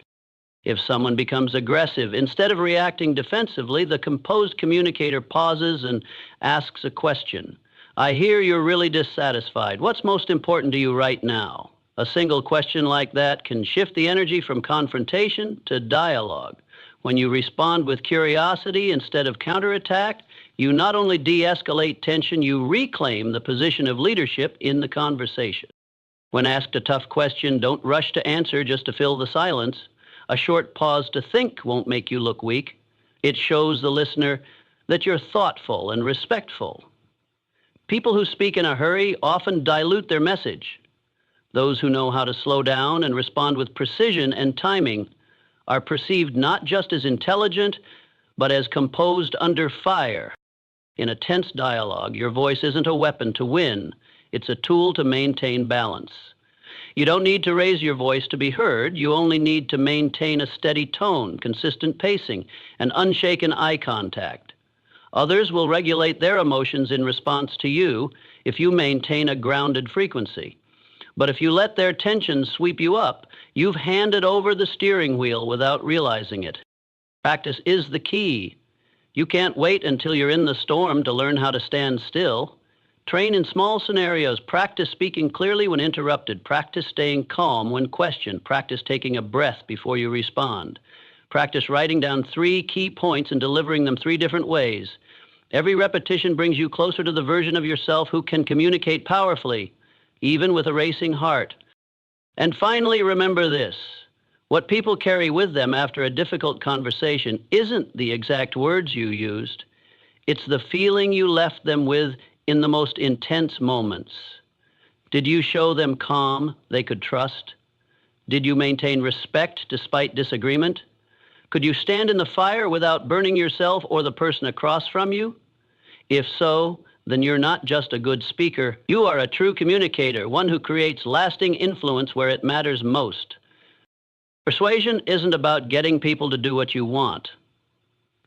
If someone becomes aggressive, instead of reacting defensively, the composed communicator pauses and asks a question. I hear you're really dissatisfied. What's most important to you right now? A single question like that can shift the energy from confrontation to dialogue. When you respond with curiosity instead of counterattack, you not only de-escalate tension, you reclaim the position of leadership in the conversation. When asked a tough question, don't rush to answer just to fill the silence. A short pause to think won't make you look weak. It shows the listener that you're thoughtful and respectful. People who speak in a hurry often dilute their message. Those who know how to slow down and respond with precision and timing are perceived not just as intelligent, but as composed under fire. In a tense dialogue, your voice isn't a weapon to win. It's a tool to maintain balance. You don't need to raise your voice to be heard. You only need to maintain a steady tone, consistent pacing, and unshaken eye contact. Others will regulate their emotions in response to you if you maintain a grounded frequency. But if you let their tensions sweep you up, you've handed over the steering wheel without realizing it. Practice is the key. You can't wait until you're in the storm to learn how to stand still. Train in small scenarios. Practice speaking clearly when interrupted. Practice staying calm when questioned. Practice taking a breath before you respond. Practice writing down 3 key points and delivering them 3 different ways. Every repetition brings you closer to the version of yourself who can communicate powerfully, even with a racing heart. And finally, remember this. What people carry with them after a difficult conversation isn't the exact words you used. It's the feeling you left them with in the most intense moments. Did you show them calm they could trust? Did you maintain respect despite disagreement? Could you stand in the fire without burning yourself or the person across from you? If so, then you're not just a good speaker. You are a true communicator, one who creates lasting influence where it matters most. Persuasion isn't about getting people to do what you want.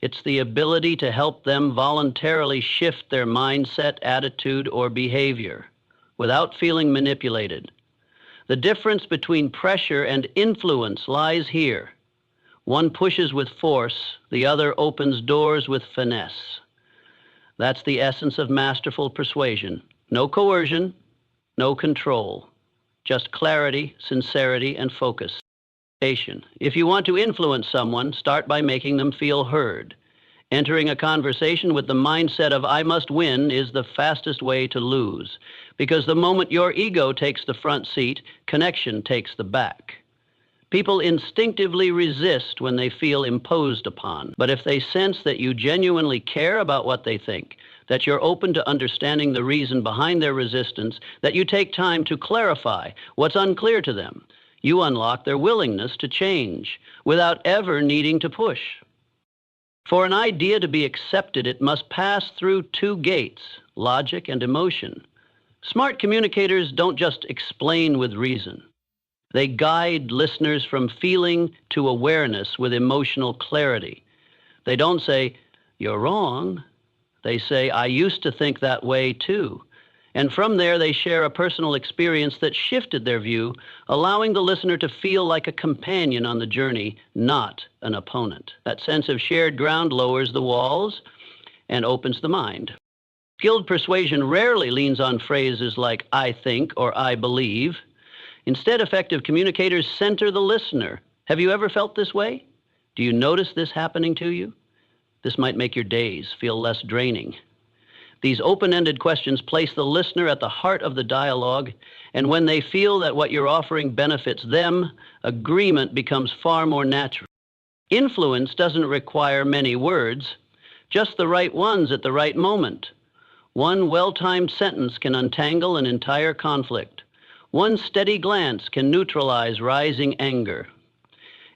It's the ability to help them voluntarily shift their mindset, attitude, or behavior without feeling manipulated. The difference between pressure and influence lies here. One pushes with force, the other opens doors with finesse. That's the essence of masterful persuasion. No coercion, no control, just clarity, sincerity, and focus. If you want to influence someone, start by making them feel heard. Entering a conversation with the mindset of I must win is the fastest way to lose, because the moment your ego takes the front seat, connection takes the back. People instinctively resist when they feel imposed upon, but if they sense that you genuinely care about what they think, that you're open to understanding the reason behind their resistance, that you take time to clarify what's unclear to them, you unlock their willingness to change without ever needing to push. For an idea to be accepted, it must pass through 2 gates. logic, and emotion. Smart communicators don't just explain with reason. They guide listeners from feeling to awareness with emotional clarity. They don't say, "You're wrong." They say, "I used to think that way too." And from there, they share a personal experience that shifted their view, allowing the listener to feel like a companion on the journey, not an opponent. That sense of shared ground lowers the walls and opens the mind. Skilled persuasion rarely leans on phrases like "I think" or "I believe." Instead, effective communicators center the listener. Have you ever felt this way? Do you notice this happening to you? This might make your days feel less draining. These open-ended questions place the listener at the heart of the dialogue, and when they feel that what you're offering benefits them, agreement becomes far more natural. Influence doesn't require many words, just the right ones at the right moment. One well-timed sentence can untangle an entire conflict. One steady glance can neutralize rising anger.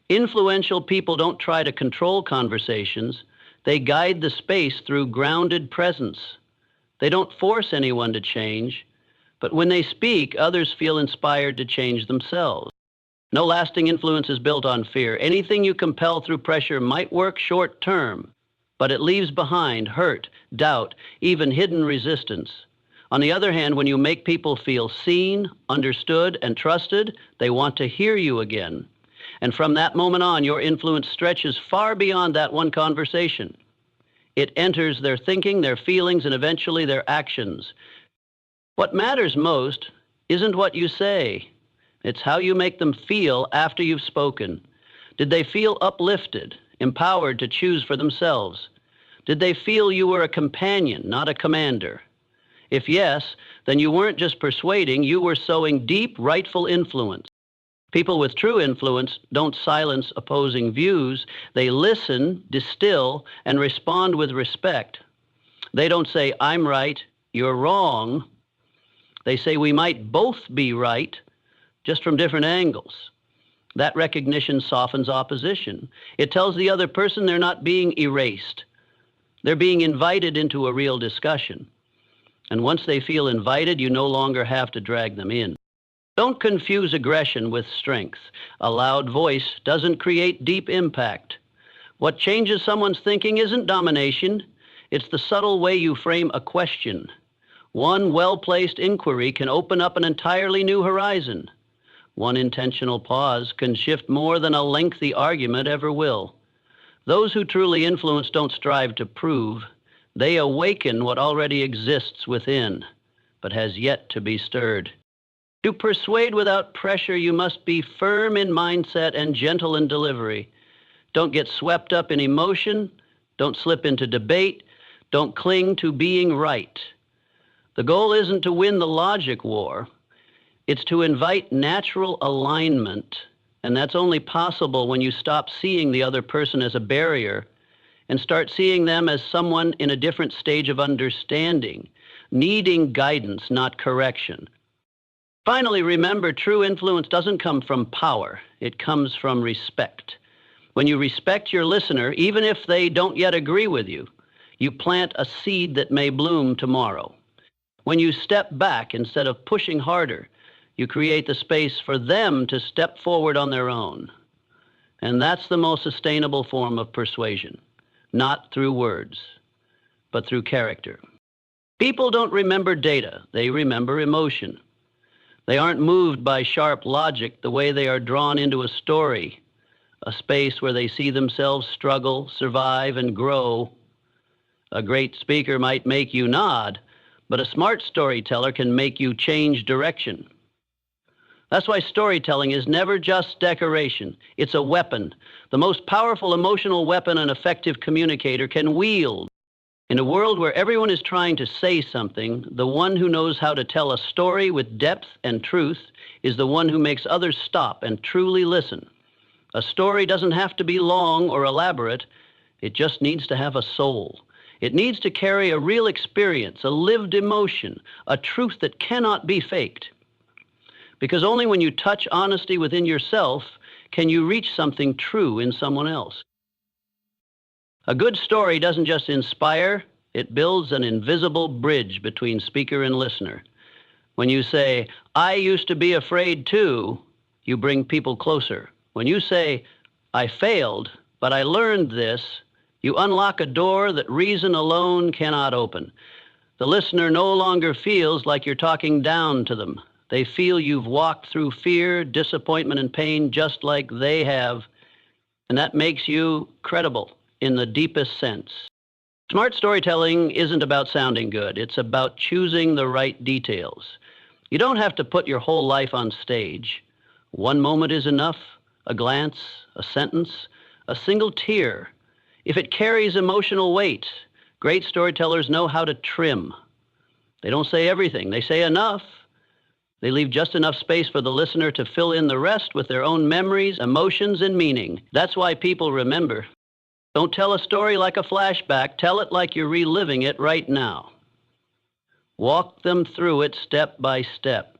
Influential people don't try to control conversations. They guide the space through grounded presence. They don't force anyone to change, but when they speak, others feel inspired to change themselves. No lasting influence is built on fear. Anything you compel through pressure might work short term, but it leaves behind hurt, doubt, even hidden resistance. On the other hand, when you make people feel seen, understood, and trusted, they want to hear you again. And from that moment on, your influence stretches far beyond that one conversation. It enters their thinking, their feelings, and eventually their actions. What matters most isn't what you say. It's how you make them feel after you've spoken. Did they feel uplifted, empowered to choose for themselves? Did they feel you were a companion, not a commander? If yes, then you weren't just persuading, you were sowing deep, rightful influence. People with true influence don't silence opposing views. They listen, distill, and respond with respect. They don't say, "I'm right, you're wrong." They say, "We might both be right, just from different angles." That recognition softens opposition. It tells the other person they're not being erased. They're being invited into a real discussion. And once they feel invited, you no longer have to drag them in. Don't confuse aggression with strength. A loud voice doesn't create deep impact. What changes someone's thinking isn't domination. It's the subtle way you frame a question. One well-placed inquiry can open up an entirely new horizon. One intentional pause can shift more than a lengthy argument ever will. Those who truly influence don't strive to prove. They awaken what already exists within, but has yet to be stirred. To persuade without pressure, you must be firm in mindset and gentle in delivery. Don't get swept up in emotion. Don't slip into debate. Don't cling to being right. The goal isn't to win the logic war. It's to invite natural alignment, and that's only possible when you stop seeing the other person as a barrier and start seeing them as someone in a different stage of understanding, needing guidance, not correction. Finally, remember, true influence doesn't come from power. It comes from respect. When you respect your listener, even if they don't yet agree with you, you plant a seed that may bloom tomorrow. When you step back instead of pushing harder, you create the space for them to step forward on their own. And that's the most sustainable form of persuasion, not through words, but through character. People don't remember data. They remember emotion. They aren't moved by sharp logic the way they are drawn into a story, a space where they see themselves struggle, survive, and grow. A great speaker might make you nod, but a smart storyteller can make you change direction. That's why storytelling is never just decoration. It's a weapon, the most powerful emotional weapon an effective communicator can wield. In a world where everyone is trying to say something, the one who knows how to tell a story with depth and truth is the one who makes others stop and truly listen. A story doesn't have to be long or elaborate. It just needs to have a soul. It needs to carry a real experience, a lived emotion, a truth that cannot be faked. Because only when you touch honesty within yourself can you reach something true in someone else. A good story doesn't just inspire, It builds an invisible bridge between speaker and listener. When you say, "I used to be afraid too," you bring people closer. When you say, "I failed, but I learned this," you unlock a door that reason alone cannot open. The listener no longer feels like you're talking down to them. They feel you've walked through fear, disappointment, and pain just like they have, and that makes you credible in the deepest sense. Smart storytelling isn't about sounding good. It's about choosing the right details. You don't have to put your whole life on stage. One moment is enough, a glance, a sentence, a single tear. If it carries emotional weight, great storytellers know how to trim. They don't say everything. They say enough. They leave just enough space for the listener to fill in the rest with their own memories, emotions, and meaning. That's why people remember. Don't tell a story like a flashback. Tell it like you're reliving it right now. Walk them through it step by step.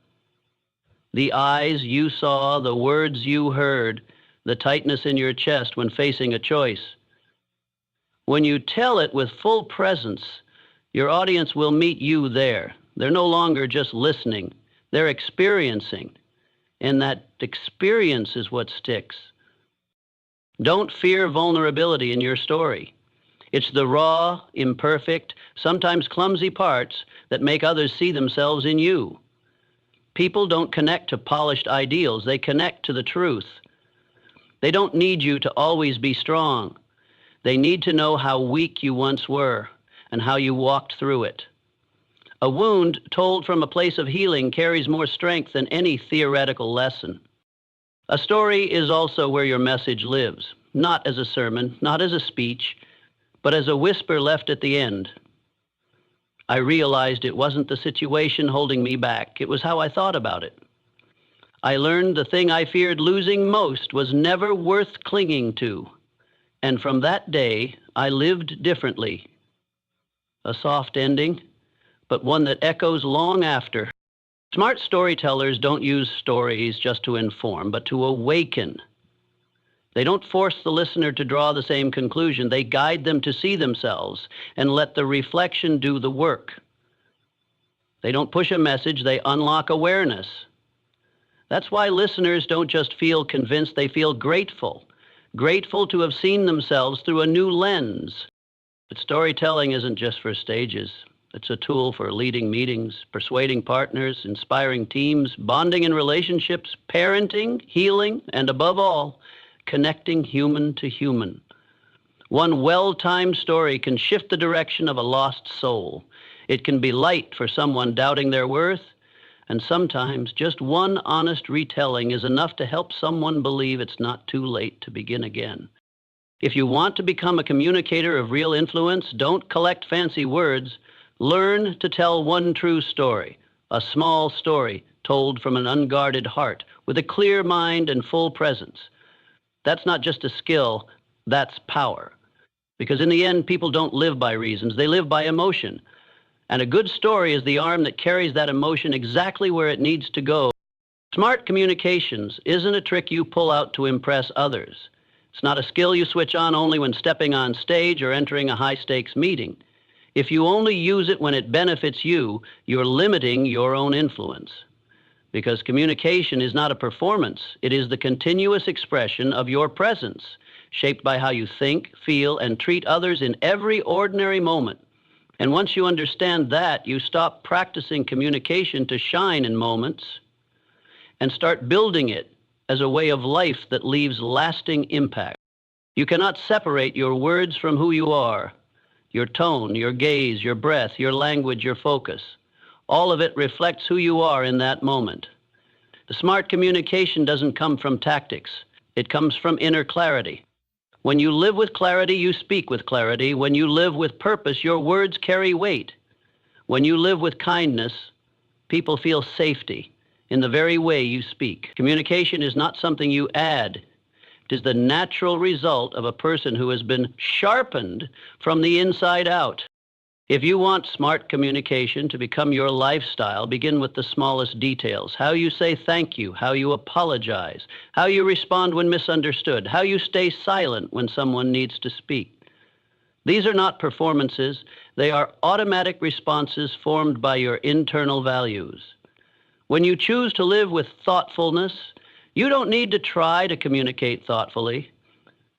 The eyes you saw, the words you heard, the tightness in your chest when facing a choice. When you tell it with full presence, your audience will meet you there. They're no longer just listening. They're experiencing. And that experience is what sticks. Don't fear vulnerability in your story. It's the raw, imperfect, sometimes clumsy parts that make others see themselves in you. People don't connect to polished ideals. They connect to the truth. They don't need you to always be strong. They need to know how weak you once were and how you walked through it. A wound told from a place of healing carries more strength than any theoretical lesson. A story is also where your message lives, not as a sermon, not as a speech, but as a whisper left at the end. I realized it wasn't the situation holding me back. It was how I thought about it. I learned the thing I feared losing most was never worth clinging to. And from that day, I lived differently. A soft ending, but one that echoes long after. Smart storytellers don't use stories just to inform, but to awaken. They don't force the listener to draw the same conclusion. They guide them to see themselves and let the reflection do the work. They don't push a message, they unlock awareness. That's why listeners don't just feel convinced, they feel grateful. Grateful to have seen themselves through a new lens. But storytelling isn't just for stages. It's a tool for leading meetings, persuading partners, inspiring teams, bonding in relationships, parenting, healing, and above all, connecting human to human. One well-timed story can shift the direction of a lost soul. It can be light for someone doubting their worth, and sometimes just one honest retelling is enough to help someone believe it's not too late to begin again. If you want to become a communicator of real influence, don't collect fancy words. Learn to tell one true story, a small story told from an unguarded heart, with a clear mind and full presence. That's not just a skill, that's power. Because in the end, people don't live by reasons, they live by emotion. And a good story is the arm that carries that emotion exactly where it needs to go. Smart communications isn't a trick you pull out to impress others. It's not a skill you switch on only when stepping on stage or entering a high-stakes meeting. If you only use it when it benefits you, you're limiting your own influence. Because communication is not a performance, it is the continuous expression of your presence, shaped by how you think, feel, and treat others in every ordinary moment. And once you understand that, you stop practicing communication to shine in moments and start building it as a way of life that leaves lasting impact. You cannot separate your words from who you are, your tone, your gaze, your breath, your language, your focus. All of it reflects who you are in that moment. The smart communication doesn't come from tactics. It comes from inner clarity. When you live with clarity, you speak with clarity. When you live with purpose, your words carry weight. When you live with kindness, people feel safety in the very way you speak. Communication is not something you add. It is the natural result of a person who has been sharpened from the inside out. If you want smart communication to become your lifestyle, begin with the smallest details. How you say thank you, how you apologize, how you respond when misunderstood, how you stay silent when someone needs to speak. These are not performances. They are automatic responses formed by your internal values. When you choose to live with thoughtfulness, you don't need to try to communicate thoughtfully.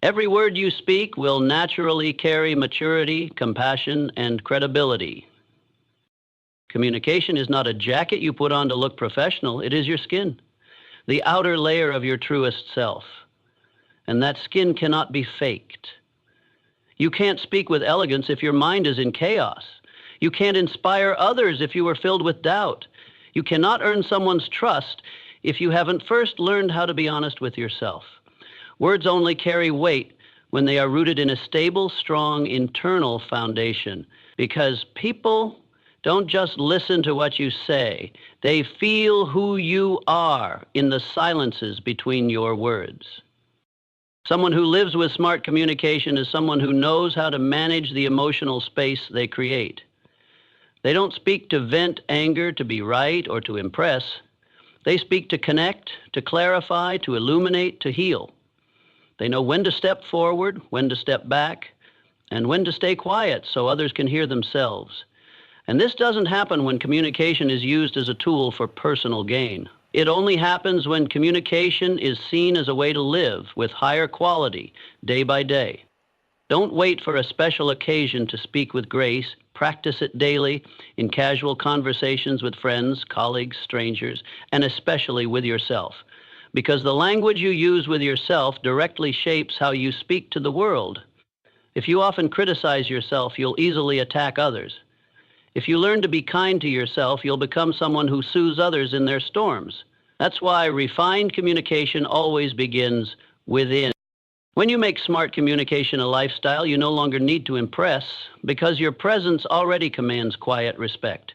Every word you speak will naturally carry maturity, compassion, and credibility. Communication is not a jacket you put on to look professional. It is your skin, the outer layer of your truest self. And that skin cannot be faked. You can't speak with elegance if your mind is in chaos. You can't inspire others if you are filled with doubt. You cannot earn someone's trust if you haven't first learned how to be honest with yourself. Words only carry weight when they are rooted in a stable, strong internal foundation, because people don't just listen to what you say. They feel who you are in the silences between your words. Someone who lives with smart communication is someone who knows how to manage the emotional space they create. They don't speak to vent anger, to be right, or to impress. They speak to connect, to clarify, to illuminate, to heal. They know when to step forward, when to step back, and when to stay quiet so others can hear themselves. And this doesn't happen when communication is used as a tool for personal gain. It only happens when communication is seen as a way to live with higher quality day by day. Don't wait for a special occasion to speak with grace. Practice it daily in casual conversations with friends, colleagues, strangers, and especially with yourself. Because the language you use with yourself directly shapes how you speak to the world. If you often criticize yourself, you'll easily attack others. If you learn to be kind to yourself, you'll become someone who soothes others in their storms. That's why refined communication always begins within. When you make smart communication a lifestyle, you no longer need to impress because your presence already commands quiet respect.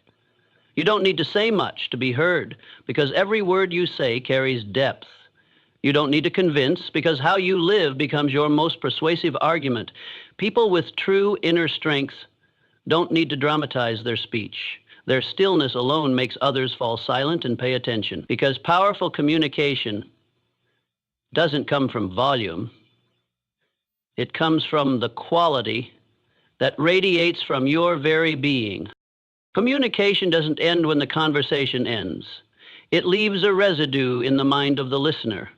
You don't need to say much to be heard because every word you say carries depth. You don't need to convince because how you live becomes your most persuasive argument. People with true inner strength don't need to dramatize their speech. Their stillness alone makes others fall silent and pay attention because powerful communication doesn't come from volume. It comes from the quality that radiates from your very being. Communication doesn't end when the conversation ends. It leaves a residue in the mind of the listener.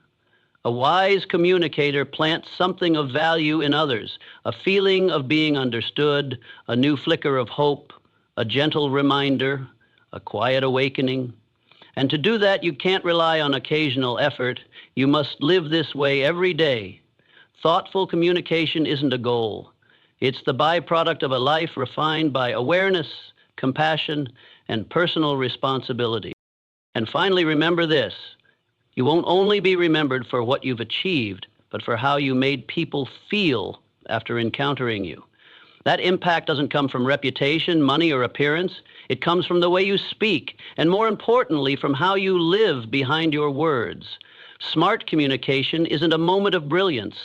A wise communicator plants something of value in others, a feeling of being understood, a new flicker of hope, a gentle reminder, a quiet awakening. And to do that, you can't rely on occasional effort. You must live this way every day. Thoughtful communication isn't a goal. It's the byproduct of a life refined by awareness, compassion, and personal responsibility. And finally, remember this. You won't only be remembered for what you've achieved, but for how you made people feel after encountering you. That impact doesn't come from reputation, money, or appearance. It comes from the way you speak, and more importantly, from how you live behind your words. Smart communication isn't a moment of brilliance.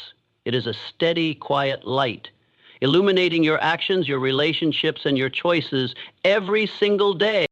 It is a steady, quiet light, illuminating your actions, your relationships, and your choices every single day.